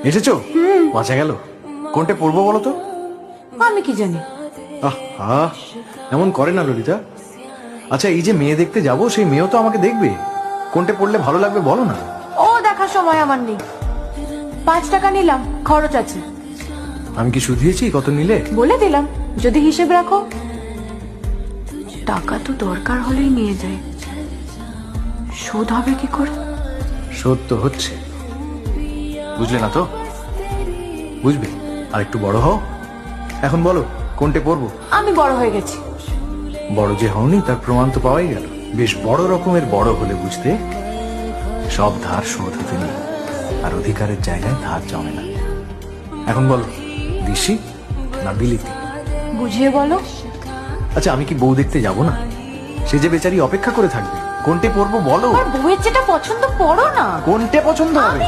এসেছো? বাঁচা গেল। কোনটা পড়বো বলো তো? আমি কি জানি। আহা, এমন করে না ললিতা। আচ্ছা, এই যে মেয়ে দেখতে যাবো, সেই মেয়েও তো আমাকে দেখবে। কোনটা পড়লে ভালো লাগবে বলো না। ও দেখার সময় আমার নেই। 5 টাকা নিলাম, খরচ আছে। আমি কি শুধিয়েছি কত নিলে? বলে দিলাম, যদি হিসেব রাখো। টাকা তো দরকার হলেই নিয়ে যাই, শোধ হবে কি করে? শোধ তো হচ্ছে, বুঝলে না তো? বুঝবে, আর একটু বড় হও। এখন বলো কোনটা পড়বো? আমি বড় হয়ে গেছি। বড় যে হওনি তার প্রমাণ তো পাওয়াই গেল। বেশ বড় রকমের বড় হলে বুঝতে, সব ধার শোধ হতে নেই, আর অধিকারের জায়গায় ধার জমে না। এখন বলো, দিশি না বিলিতি? বুঝিয়ে বলো। আচ্ছা, আমি কি বউ দেখতে যাব না? সে যে বেচারি অপেক্ষা করে থাকবে। কোনটা পড়বো বলো? আর বউয়ের যেটা পছন্দ পড়ো না। কোনটা পছন্দ হবে?